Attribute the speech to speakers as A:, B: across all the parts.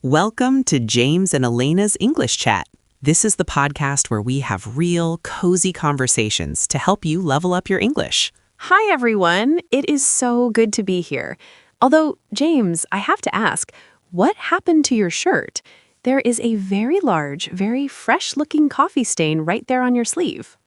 A: Welcome to James and Elena's English Chat. This is the podcast where we have real, cozy conversations to help you level up your English.
B: Hi, everyone. It is so good to be here. Although, James, I have to ask, what happened to your shirt? There is a very large, very fresh-looking coffee stain right there on your sleeve.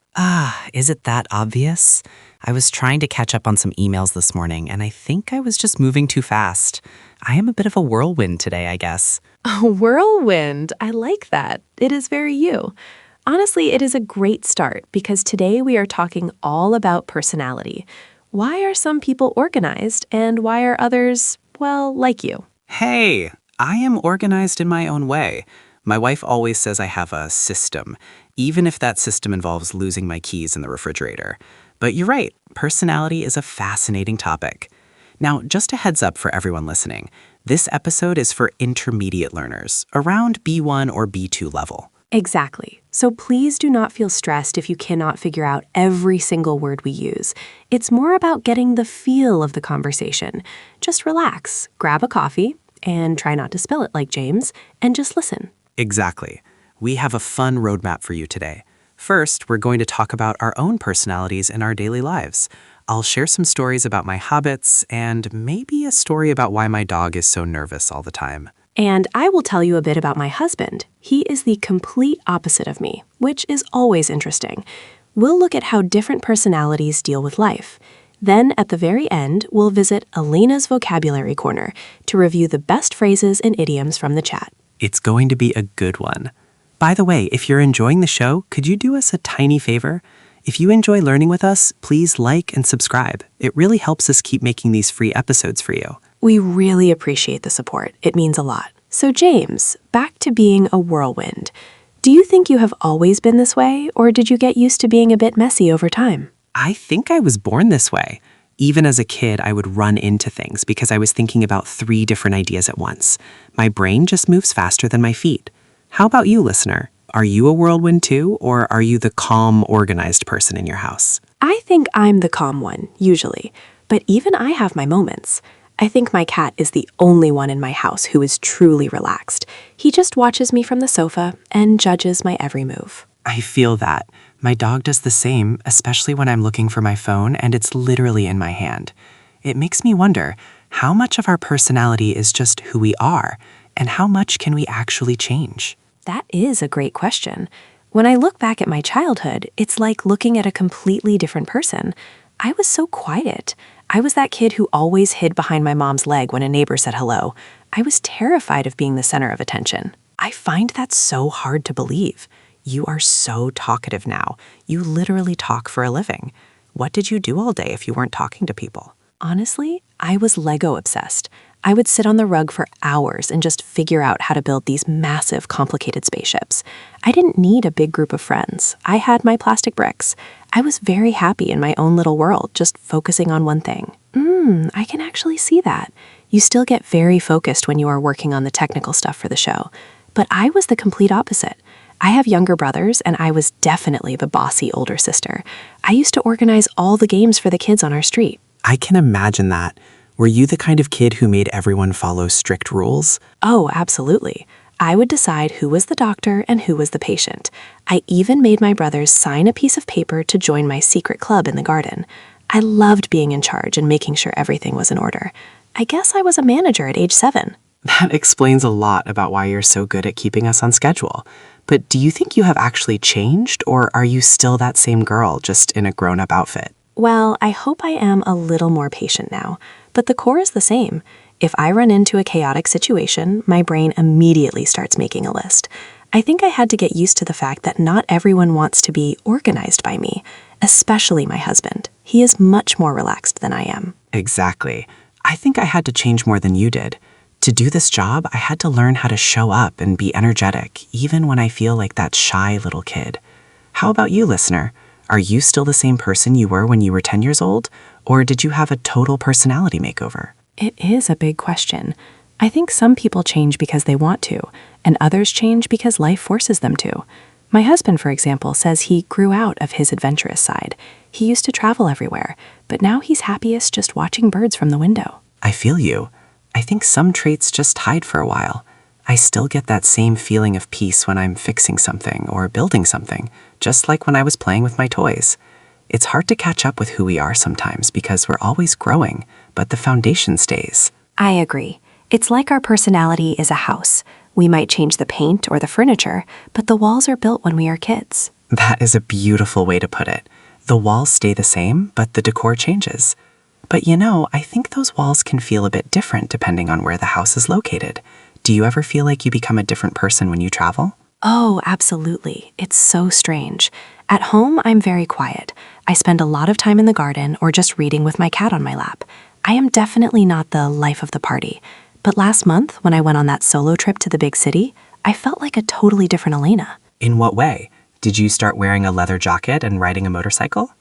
A: Is it that obvious? I was trying to catch up on some emails this morning, and I think I was just moving too fast. I am a bit of a whirlwind today, I guess.
B: A whirlwind. I like that. It is very you. Honestly, it is a great start because today we are talking all about personality. Why are some people organized and why are others, well, like you?
A: Hey, I am organized in my own way. My wife always says I have a system, even if that system involves losing my keys in the refrigerator. But you're right, personality is a fascinating topic. Now, just a heads up for everyone listening, this episode is for intermediate learners, around B1 or B2 level.
B: Exactly. So please do not feel stressed if you cannot figure out every single word we use. It's more about getting the feel of the conversation. Just relax, grab a coffee, and try not to spill it like James, and just listen.
A: Exactly. We have a fun roadmap for you today. First, we're going to talk about our own personalities in our daily lives. I'll share some stories about my habits and maybe a story about why my dog is so nervous all the time.
B: And I will tell you a bit about my husband. He is the complete opposite of me, which is always interesting. We'll look at how different personalities deal with life. Then, at the very end, we'll visit Elena's Vocabulary Corner to review the best phrases and idioms from the chat.
A: It's going to be a good one. By the way, if you're enjoying the show, could you do us a tiny favor? If you enjoy learning with us, please like and subscribe. It really helps us keep making these free episodes for you.
B: We really appreciate the support. It means a lot. So James, back to being a whirlwind. Do you think you have always been this way, or did you get used to being a bit messy over time?
A: I think I was born this way. Even as a kid, I would run into things because I was thinking about 3 different ideas at once. My brain just moves faster than my feet. How about you, listener? Are you a whirlwind too, or are you the calm, organized person in your house?
B: I think I'm the calm one, usually. But even I have my moments. I think my cat is the only one in my house who is truly relaxed. He just watches me from the sofa and judges my every move.
A: I feel that. My dog does the same, especially when I'm looking for my phone and it's literally in my hand. It makes me wonder, how much of our personality is just who we are, and how much can we actually change?
B: That is a great question. When I look back at my childhood, it's like looking at a completely different person. I was so quiet. I was that kid who always hid behind my mom's leg when a neighbor said hello. I was terrified of being the center of attention. I find that so hard to believe. You are so talkative now. You literally talk for a living. What did you do all day if you weren't talking to people? Honestly, I was Lego obsessed. I would sit on the rug for hours and just figure out how to build these massive, complicated spaceships. I didn't need a big group of friends. I had my plastic bricks. I was very happy in my own little world, just focusing on one thing. I can actually see that. You still get very focused when you are working on the technical stuff for the show. But I was the complete opposite. I have younger brothers, and I was definitely the bossy older sister. I used to organize all the games for the kids on our street.
A: I can imagine that. Were you the kind of kid who made everyone follow strict rules?
B: Oh, absolutely. I would decide who was the doctor and who was the patient. I even made my brothers sign a piece of paper to join my secret club in the garden. I loved being in charge and making sure everything was in order. I guess I was a manager at age 7.
A: That explains a lot about why you're so good at keeping us on schedule. But do you think you have actually changed, or are you still that same girl, just in a grown-up outfit?
B: Well, I hope I am a little more patient now, but the core is the same. If I run into a chaotic situation, my brain immediately starts making a list. I think I had to get used to the fact that not everyone wants to be organized by me, especially my husband. He is much more relaxed than I am.
A: Exactly. I think I had to change more than you did. To do this job, I had to learn how to show up and be energetic, even when I feel like that shy little kid. How about you, listener? Are you still the same person you were when you were 10 years old? Or did you have a total personality makeover?
B: It is a big question. I think some people change because they want to, and others change because life forces them to. My husband, for example, says he grew out of his adventurous side. He used to travel everywhere, but now he's happiest just watching birds from the window.
A: I feel you. I think some traits just hide for a while. I still get that same feeling of peace when I'm fixing something or building something, just like when I was playing with my toys. It's hard to catch up with who we are sometimes because we're always growing, but the foundation stays.
B: I agree. It's like our personality is a house. We might change the paint or the furniture, but the walls are built when we are kids.
A: That is a beautiful way to put it. The walls stay the same, but the decor changes. But I think those walls can feel a bit different depending on where the house is located. Do you ever feel like you become a different person when you travel?
B: Oh, absolutely. It's so strange. At home, I'm very quiet. I spend a lot of time in the garden or just reading with my cat on my lap. I am definitely not the life of the party. But last month, when I went on that solo trip to the big city, I felt like a totally different Elena.
A: In what way? Did you start wearing a leather jacket and riding a motorcycle?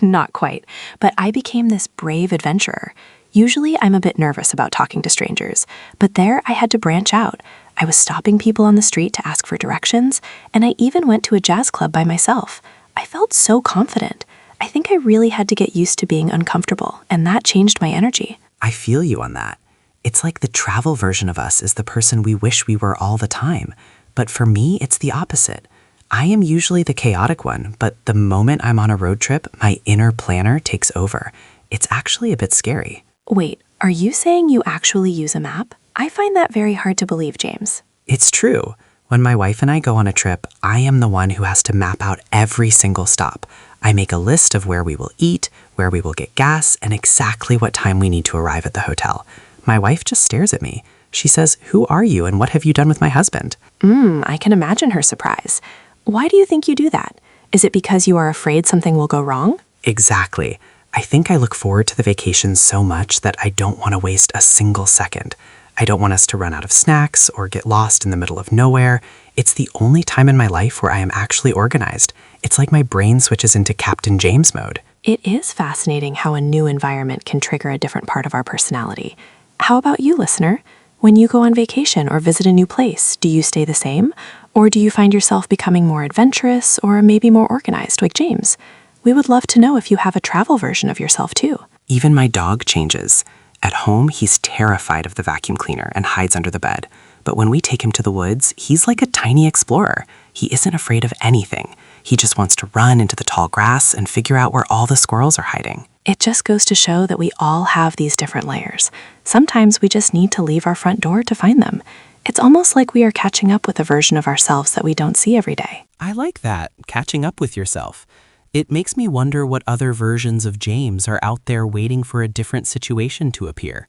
B: Not quite, but I became this brave adventurer. Usually, I'm a bit nervous about talking to strangers, but there I had to branch out. I was stopping people on the street to ask for directions, and I even went to a jazz club by myself. I felt so confident. I think I really had to get used to being uncomfortable, and that changed my energy.
A: I feel you on that. It's like the travel version of us is the person we wish we were all the time. But for me, it's the opposite. I am usually the chaotic one, but the moment I'm on a road trip, my inner planner takes over. It's actually a bit scary.
B: Wait, are you saying you actually use a map? I find that very hard to believe, James.
A: It's true. When my wife and I go on a trip, I am the one who has to map out every single stop. I make a list of where we will eat, where we will get gas, and exactly what time we need to arrive at the hotel. My wife just stares at me. She says, "Who are you and what have you done with my husband?"
B: I can imagine her surprise. Why do you think you do that? Is it because you are afraid something will go wrong?
A: Exactly. I think I look forward to the vacation so much that I don't want to waste a single second. I don't want us to run out of snacks or get lost in the middle of nowhere. It's the only time in my life where I am actually organized. It's like my brain switches into Captain James mode.
B: It is fascinating how a new environment can trigger a different part of our personality. How about you, listener? When you go on vacation or visit a new place, do you stay the same? Or do you find yourself becoming more adventurous or maybe more organized like James? We would love to know if you have a travel version of yourself too.
A: Even my dog changes. At home, he's terrified of the vacuum cleaner and hides under the bed. But when we take him to the woods, he's like a tiny explorer. He isn't afraid of anything. He just wants to run into the tall grass and figure out where all the squirrels are hiding.
B: It just goes to show that we all have these different layers. Sometimes we just need to leave our front door to find them. It's almost like we are catching up with a version of ourselves that we don't see every day.
A: I like that, catching up with yourself. It makes me wonder what other versions of James are out there waiting for a different situation to appear.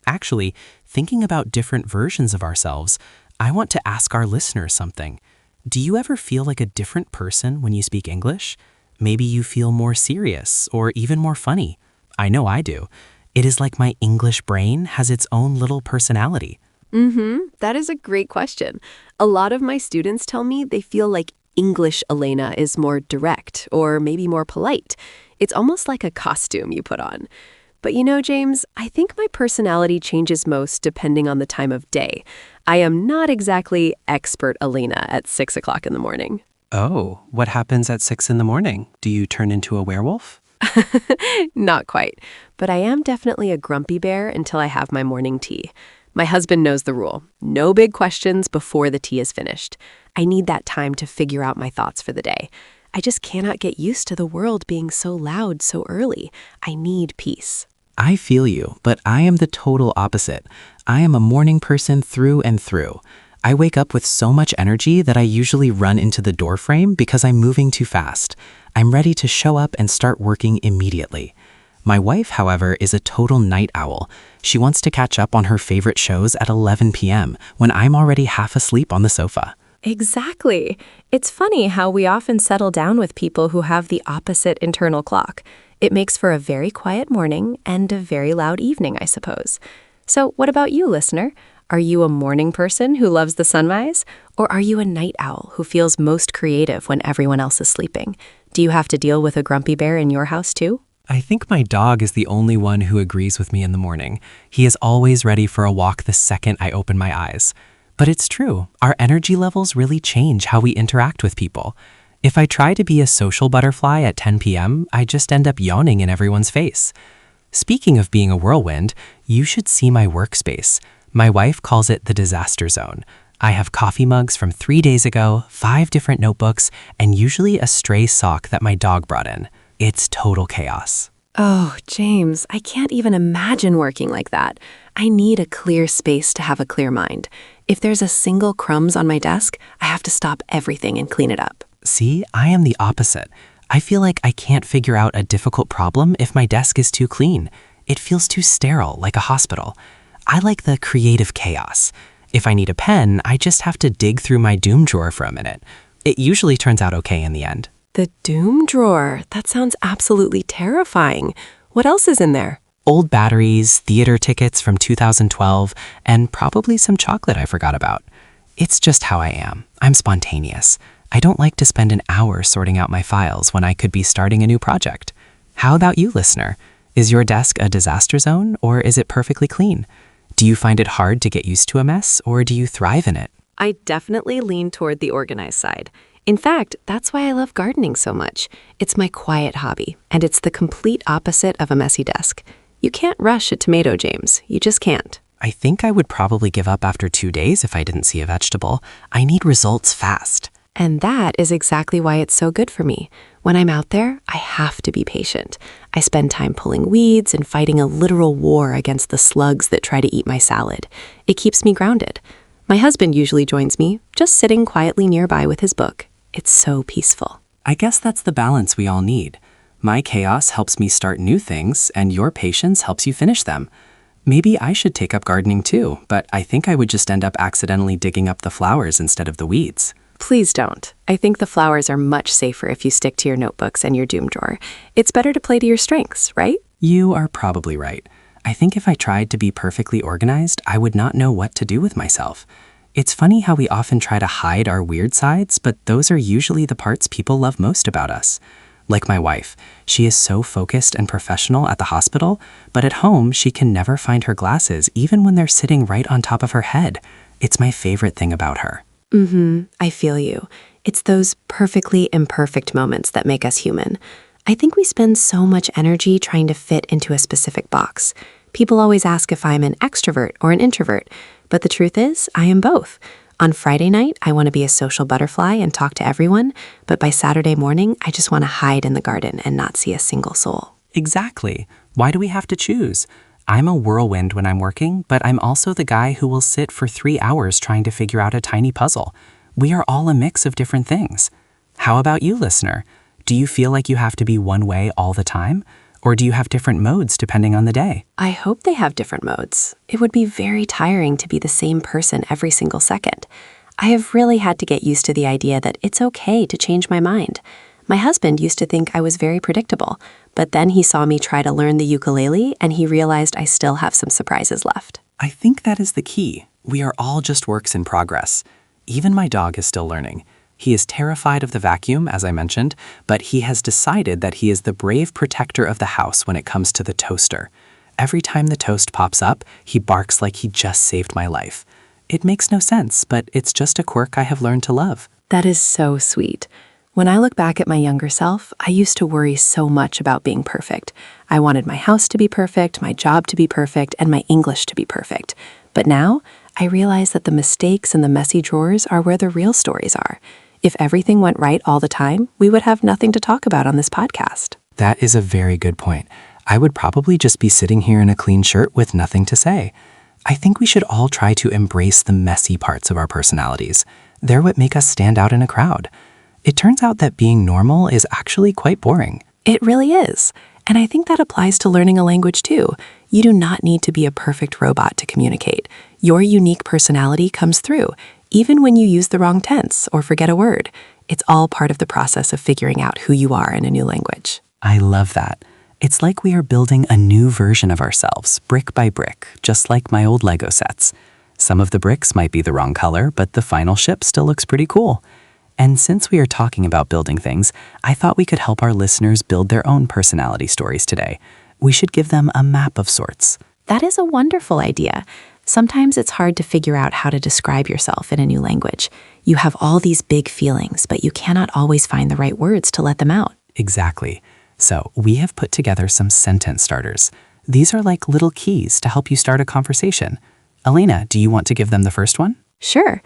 A: Actually, thinking about different versions of ourselves, I want to ask our listeners something. Do you ever feel like a different person when you speak English? Maybe you feel more serious or even more funny. I know I do. It is like my English brain has its own little personality.
C: That is a great question. A lot of my students tell me they feel like English Elena is more direct or maybe more polite. It's almost like a costume you put on. But James, I think my personality changes most depending on the time of day. I am not exactly expert Elena at 6 o'clock in the morning.
A: Oh, what happens at 6 in the morning? Do you turn into a werewolf?
C: Not quite, but I am definitely a grumpy bear until I have my morning tea. My husband knows the rule. No big questions before the tea is finished. I need that time to figure out my thoughts for the day. I just cannot get used to the world being so loud so early. I need peace.
A: I feel you, but I am the total opposite. I am a morning person through and through. I wake up with so much energy that I usually run into the door frame because I'm moving too fast. I'm ready to show up and start working immediately. My wife, however, is a total night owl. She wants to catch up on her favorite shows at 11 p.m. when I'm already half asleep on the sofa.
B: Exactly. It's funny how we often settle down with people who have the opposite internal clock. It makes for a very quiet morning and a very loud evening, I suppose. So what about you, listener? Are you a morning person who loves the sunrise? Or are you a night owl who feels most creative when everyone else is sleeping? Do you have to deal with a grumpy bear in your house too?
A: I think my dog is the only one who agrees with me in the morning. He is always ready for a walk the second I open my eyes. But it's true, our energy levels really change how we interact with people. If I try to be a social butterfly at 10 p.m., I just end up yawning in everyone's face. Speaking of being a whirlwind, you should see my workspace. My wife calls it the disaster zone. I have coffee mugs from 3 days ago, 5 different notebooks, and usually a stray sock that my dog brought in. It's total chaos.
B: Oh, James, I can't even imagine working like that. I need a clear space to have a clear mind. If there's a single crumbs on my desk, I have to stop everything and clean it up.
A: See, I am the opposite. I feel like I can't figure out a difficult problem if my desk is too clean. It feels too sterile, like a hospital. I like the creative chaos. If I need a pen, I just have to dig through my doom drawer for a minute. It usually turns out okay in the end.
B: The doom drawer. That sounds absolutely terrifying. What else is in there?
A: Old batteries, theater tickets from 2012, and probably some chocolate I forgot about. It's just how I am. I'm spontaneous. I don't like to spend an hour sorting out my files when I could be starting a new project. How about you, listener? Is your desk a disaster zone, or is it perfectly clean? Do you find it hard to get used to a mess, or do you thrive in it?
B: I definitely lean toward the organized side. In fact, that's why I love gardening so much. It's my quiet hobby, and it's the complete opposite of a messy desk. You can't rush a tomato, James. You just can't.
A: I think I would probably give up after 2 days if I didn't see a vegetable. I need results fast.
B: And that is exactly why it's so good for me. When I'm out there, I have to be patient. I spend time pulling weeds and fighting a literal war against the slugs that try to eat my salad. It keeps me grounded. My husband usually joins me, just sitting quietly nearby with his book. It's so peaceful.
A: I guess that's the balance we all need. My chaos helps me start new things, and your patience helps you finish them. Maybe I should take up gardening too, but I think I would just end up accidentally digging up the flowers instead of the weeds.
B: Please don't. I think the flowers are much safer if you stick to your notebooks and your doom drawer. It's better to play to your strengths, right?
A: You are probably right. I think if I tried to be perfectly organized, I would not know what to do with myself. It's funny how we often try to hide our weird sides, but those are usually the parts people love most about us. Like my wife, she is so focused and professional at the hospital, but at home she can never find her glasses even when they're sitting right on top of her head. It's my favorite thing about her.
B: I feel you. It's those perfectly imperfect moments that make us human. I think we spend so much energy trying to fit into a specific box. People always ask if I'm an extrovert or an introvert, but the truth is, I am both. On Friday night, I want to be a social butterfly and talk to everyone, but by Saturday morning, I just want to hide in the garden and not see a single soul.
A: Exactly. Why do we have to choose? I'm a whirlwind when I'm working, but I'm also the guy who will sit for 3 hours trying to figure out a tiny puzzle. We are all a mix of different things. How about you, listener? Do you feel like you have to be one way all the time? Or do you have different modes depending on the day?
B: I hope they have different modes. It would be very tiring to be the same person every single second. I have really had to get used to the idea that it's okay to change my mind. My husband used to think I was very predictable, but then he saw me try to learn the ukulele and he realized I still have some surprises left.
A: I think that is the key. We are all just works in progress. Even my dog is still learning. He is terrified of the vacuum, as I mentioned, but he has decided that he is the brave protector of the house when it comes to the toaster. Every time the toast pops up, he barks like he just saved my life. It makes no sense, but it's just a quirk I have learned to love.
B: That is so sweet. When I look back at my younger self, I used to worry so much about being perfect. I wanted my house to be perfect, my job to be perfect, and my English to be perfect. But now, I realize that the mistakes and the messy drawers are where the real stories are. If everything went right all the time, we would have nothing to talk about on this podcast.
A: That is a very good point. I would probably just be sitting here in a clean shirt with nothing to say. I think we should all try to embrace the messy parts of our personalities. They're what make us stand out in a crowd. It turns out that being normal is actually quite boring.
B: It really is. And I think that applies to learning a language too. You do not need to be a perfect robot to communicate. Your unique personality comes through, even when you use the wrong tense or forget a word. It's all part of the process of figuring out who you are in a new language.
A: I love that. It's like we are building a new version of ourselves, brick by brick, just like my old Lego sets. Some of the bricks might be the wrong color, but the final ship still looks pretty cool. And since we are talking about building things, I thought we could help our listeners build their own personality stories today. We should give them a map of sorts.
B: That is a wonderful idea. Sometimes it's hard to figure out how to describe yourself in a new language. You have all these big feelings, but you cannot always find the right words to let them out.
A: Exactly. So we have put together some sentence starters. These are like little keys to help you start a conversation. Elena, do you want to give them the first one?
B: Sure.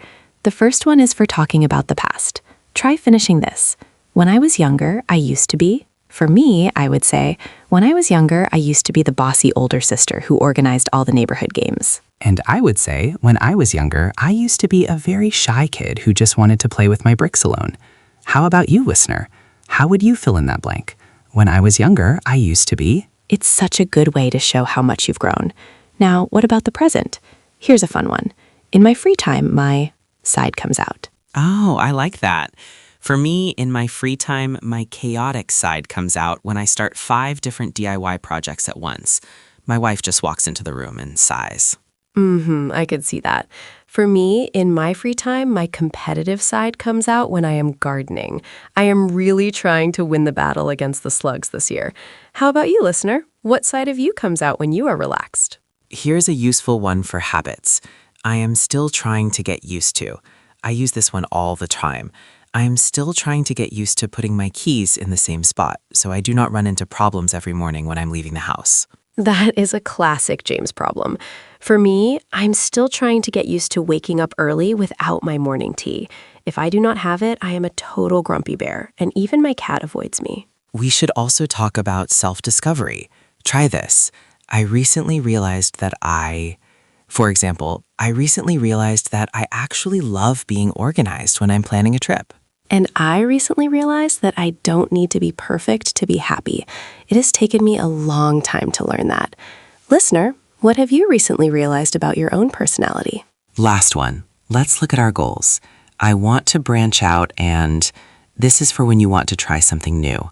B: The first one is for talking about the past. Try finishing this. When I was younger, I used to be. For me, I would say, when I was younger, I used to be the bossy older sister who organized all the neighborhood games.
A: And I would say, when I was younger, I used to be a very shy kid who just wanted to play with my bricks alone. How about you, listener? How would you fill in that blank? When I was younger, I used to be.
B: It's such a good way to show how much you've grown. Now, what about the present? Here's a fun one. In my free time, my side comes out.
A: Oh, I like that. For me, in my free time, my chaotic side comes out when I start 5 different DIY projects at once. My wife just walks into the room and sighs.
C: I could see that. For me, in my free time, my competitive side comes out when I am gardening. I am really trying to win the battle against the slugs this year. How about you, listener? What side of you comes out when you are relaxed?
A: Here's a useful one for habits. I am still trying to get used to. I use this one all the time. I am still trying to get used to putting my keys in the same spot, so I do not run into problems every morning when I'm leaving the house.
C: That is a classic James problem. For me, I'm still trying to get used to waking up early without my morning tea. If I do not have it, I am a total grumpy bear, and even my cat avoids me.
A: We should also talk about self-discovery. Try this. I recently realized that For example, I recently realized that I actually love being organized when I'm planning a trip.
B: And I recently realized that I don't need to be perfect to be happy. It has taken me a long time to learn that. Listener, what have you recently realized about your own personality?
A: Last one. Let's look at our goals. I want to branch out and this is for when you want to try something new.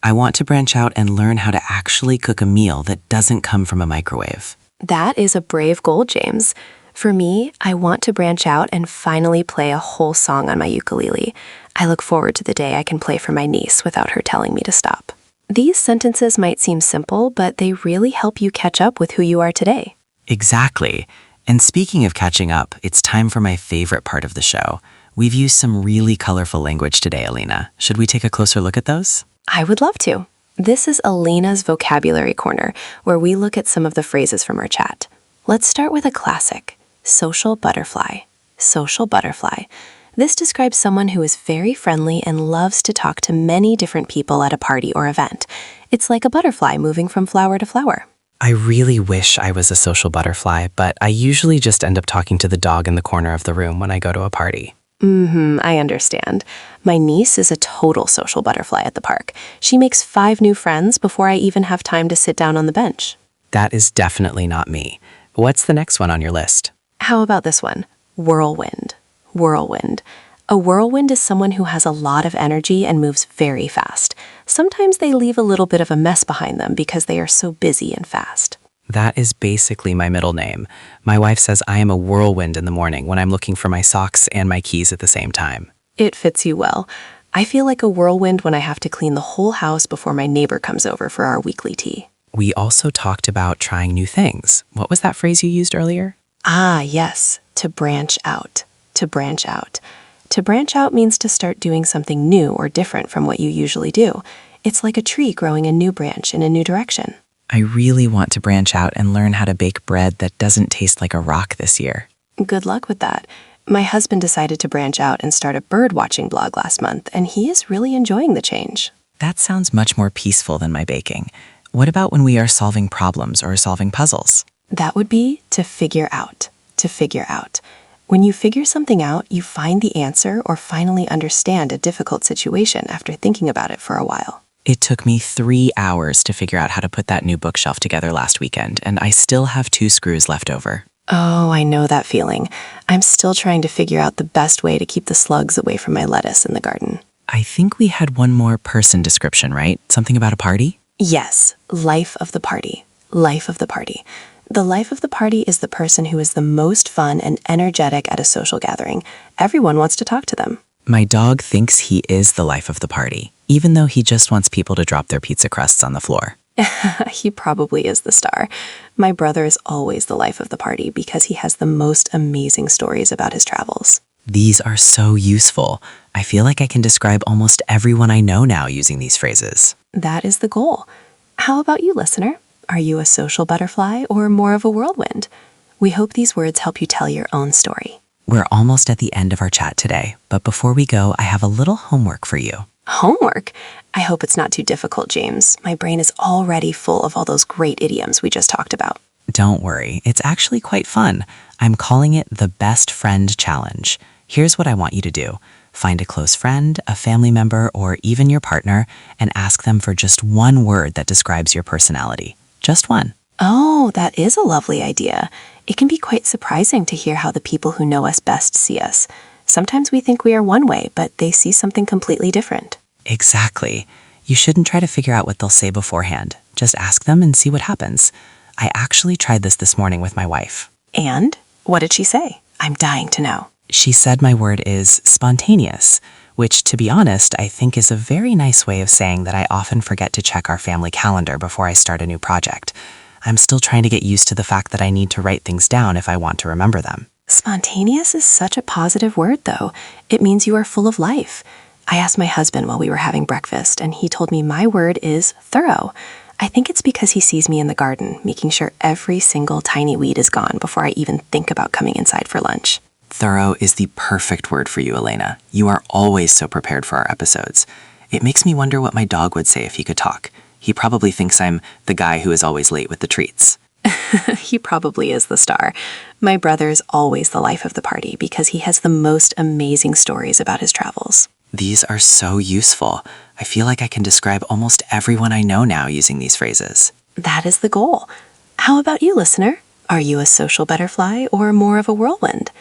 A: I want to branch out and learn how to actually cook a meal that doesn't come from a microwave.
B: That is a brave goal, James. For me, I want to branch out and finally play a whole song on my ukulele. I look forward to the day I can play for my niece without her telling me to stop. These sentences might seem simple, but they really help you catch up with who you are today.
A: Exactly. And speaking of catching up, it's time for my favorite part of the show. We've used some really colorful language today, Alina. Should we take a closer look at those?
B: I would love to. This is Alina's Vocabulary Corner, where we look at some of the phrases from our chat. Let's start with a classic, social butterfly. Social butterfly. This describes someone who is very friendly and loves to talk to many different people at a party or event. It's like a butterfly moving from flower to flower.
A: I really wish I was a social butterfly, but I usually just end up talking to the dog in the corner of the room when I go to a party.
B: I understand. My niece is a total social butterfly at the park. She makes 5 new friends before I even have time to sit down on the bench.
A: That is definitely not me. What's the next one on your list?
B: How about this one? Whirlwind. Whirlwind. A whirlwind is someone who has a lot of energy and moves very fast. Sometimes they leave a little bit of a mess behind them because they are so busy and fast.
A: That is basically my middle name. My wife says I am a whirlwind in the morning when I'm looking for my socks and my keys at the same time.
B: It fits you well. I feel like a whirlwind when I have to clean the whole house before my neighbor comes over for our weekly tea.
A: We also talked about trying new things. What was that phrase you used earlier?
B: Ah, yes, to branch out. To branch out. To branch out means to start doing something new or different from what you usually do. It's like a tree growing a new branch in a new direction.
A: I really want to branch out and learn how to bake bread that doesn't taste like a rock this year.
B: Good luck with that. My husband decided to branch out and start a bird watching blog last month, and he is really enjoying the change.
A: That sounds much more peaceful than my baking. What about when we are solving problems or solving puzzles?
B: That would be to figure out. To figure out. When you figure something out, you find the answer or finally understand a difficult situation after thinking about it for a while.
A: It took me 3 hours to figure out how to put that new bookshelf together last weekend, and I still have 2 screws left over.
B: Oh, I know that feeling. I'm still trying to figure out the best way to keep the slugs away from my lettuce in the garden.
A: I think we had one more person description, right? Something about a party?
B: Yes, life of the party. Life of the party. The life of the party is the person who is the most fun and energetic at a social gathering. Everyone wants to talk to them.
A: My dog thinks he is the life of the party, even though he just wants people to drop their pizza crusts on the floor.
B: He probably is the star. My brother is always the life of the party because he has the most amazing stories about his travels.
A: These are so useful. I feel like I can describe almost everyone I know now using these phrases.
B: That is the goal. How about you, listener? Are you a social butterfly or more of a whirlwind? We hope these words help you tell your own story.
A: We're almost at the end of our chat today, but before we go, I have a little homework for you.
B: Homework? I hope it's not too difficult, James. My brain is already full of all those great idioms we just talked about.
A: Don't worry, it's actually quite fun. I'm calling it the Best Friend Challenge. Here's what I want you to do. Find a close friend, a family member, or even your partner, and ask them for just one word that describes your personality. Just one.
B: Oh, that is a lovely idea. It can be quite surprising to hear how the people who know us best see us. Sometimes we think we are one way, but they see something completely different.
A: Exactly. You shouldn't try to figure out what they'll say beforehand. Just ask them and see what happens. I actually tried this morning with my wife.
B: And? What did she say? I'm dying to know.
A: She said my word is spontaneous, which, to be honest, I think is a very nice way of saying that I often forget to check our family calendar before I start a new project. I'm still trying to get used to the fact that I need to write things down if I want to remember them.
B: Spontaneous is such a positive word, though. It means you are full of life. I asked my husband while we were having breakfast, and he told me my word is thorough. I think it's because he sees me in the garden, making sure every single tiny weed is gone before I even think about coming inside for lunch.
A: Thorough is the perfect word for you, Elena. You are always so prepared for our episodes. It makes me wonder what my dog would say if he could talk. He probably thinks I'm the guy who is always late with the treats.
B: He probably is the star. My brother is always the life of the party because he has the most amazing stories about his travels.
A: These are so useful. I feel like I can describe almost everyone I know now using these phrases.
B: That is the goal. How about you, listener? Are you a social butterfly or more of a whirlwind?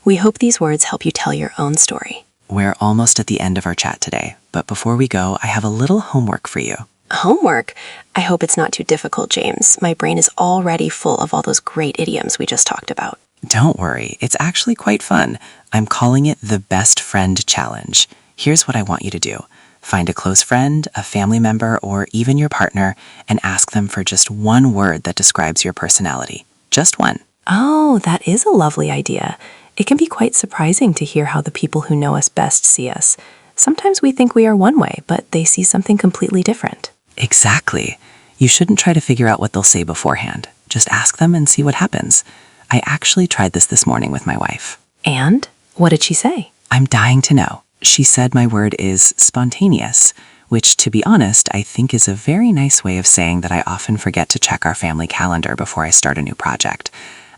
B: We hope these words help you tell your own story.
A: We're almost at the end of our chat today, but before we go, I have a little homework for you.
B: Homework? I hope it's not too difficult, James. My brain is already full of all those great idioms we just talked about.
A: Don't worry, it's actually quite fun. I'm calling it the Best Friend Challenge. Here's what I want you to do. Find a close friend, a family member, or even your partner, and ask them for just one word that describes your personality. Just one.
B: Oh, that is a lovely idea. It can be quite surprising to hear how the people who know us best see us. Sometimes we think we are one way, but they see something completely different.
A: Exactly. You shouldn't try to figure out what they'll say beforehand. Just ask them and see what happens. I actually tried this morning with my wife.
B: And? What did she say?
A: I'm dying to know. She said my word is spontaneous, which, to be honest, I think is a very nice way of saying that I often forget to check our family calendar before I start a new project.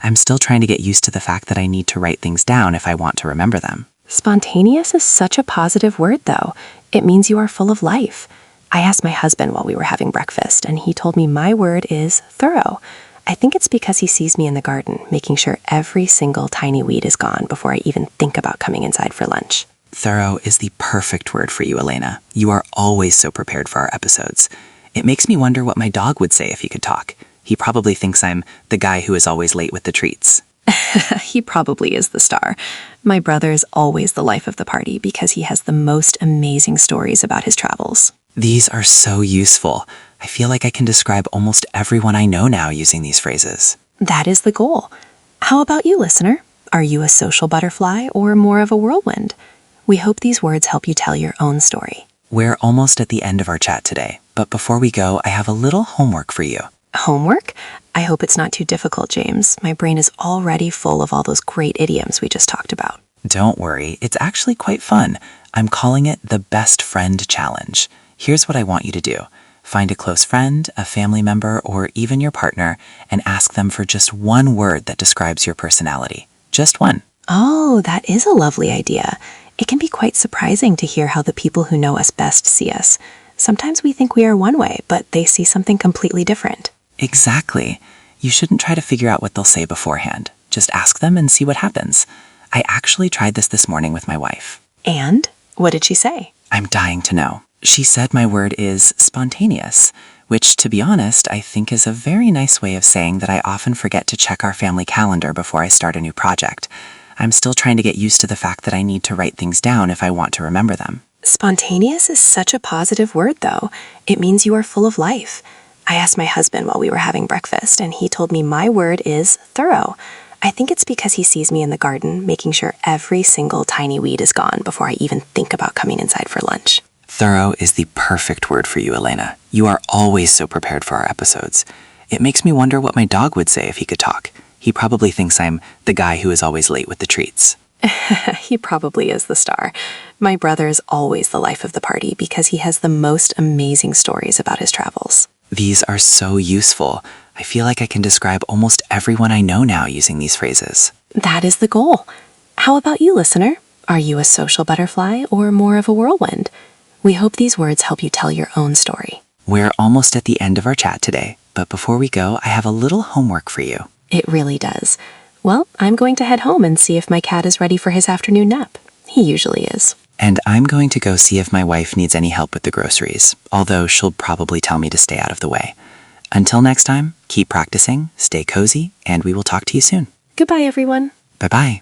A: I'm still trying to get used to the fact that I need to write things down if I want to remember them.
B: Spontaneous is such a positive word, though. It means you are full of life. I asked my husband while we were having breakfast, and he told me my word is thorough. I think it's because he sees me in the garden, making sure every single tiny weed is gone before I even think about coming inside for lunch.
A: Thorough is the perfect word for you, Elena. You are always so prepared for our episodes. It makes me wonder what my dog would say if he could talk. He probably thinks I'm the guy who is always late with the treats.
B: He probably is the star. My brother is always the life of the party because he has the most amazing stories about his travels.
A: These are so useful. I feel like I can describe almost everyone I know now using these phrases.
B: That is the goal. How about you, listener? Are you a social butterfly or more of a whirlwind? We hope these words help you tell your own story.
A: We're almost at the end of our chat today, but before we go, I have a little homework for you.
B: Homework? I hope it's not too difficult, James. My brain is already full of all those great idioms we just talked about.
A: Don't worry, it's actually quite fun. I'm calling it the Best Friend Challenge. Here's what I want you to do. Find a close friend, a family member, or even your partner, and ask them for just one word that describes your personality. Just one.
B: Oh, that is a lovely idea. It can be quite surprising to hear how the people who know us best see us. Sometimes we think we are one way, but they see something completely different.
A: Exactly. You shouldn't try to figure out what they'll say beforehand. Just ask them and see what happens. I actually tried this morning with my wife.
B: And? What did she say?
A: I'm dying to know. She said my word is spontaneous, which, to be honest, I think is a very nice way of saying that I often forget to check our family calendar before I start a new project. I'm still trying to get used to the fact that I need to write things down if I want to remember them.
B: Spontaneous is such a positive word, though. It means you are full of life. I asked my husband while we were having breakfast, and he told me my word is thorough. I think it's because he sees me in the garden, making sure every single tiny weed is gone before I even think about coming inside for lunch.
A: Thorough is the perfect word for you, Elena. You are always so prepared for our episodes. It makes me wonder what my dog would say if he could talk. He probably thinks I'm the guy who is always late with the treats.
B: He probably is the star. My brother is always the life of the party because he has the most amazing stories about his travels.
A: These are so useful. I feel like I can describe almost everyone I know now using these phrases.
B: That is the goal. How about you, listener? Are you a social butterfly or more of a whirlwind? We hope these words help you tell your own story.
A: We're almost at the end of our chat today, but before we go, I have a little homework for you.
B: It really does. Well, I'm going to head home and see if my cat is ready for his afternoon nap. He usually is.
A: And I'm going to go see if my wife needs any help with the groceries, although she'll probably tell me to stay out of the way. Until next time, keep practicing, stay cozy, and we will talk to you soon.
B: Goodbye, everyone.
A: Bye-bye.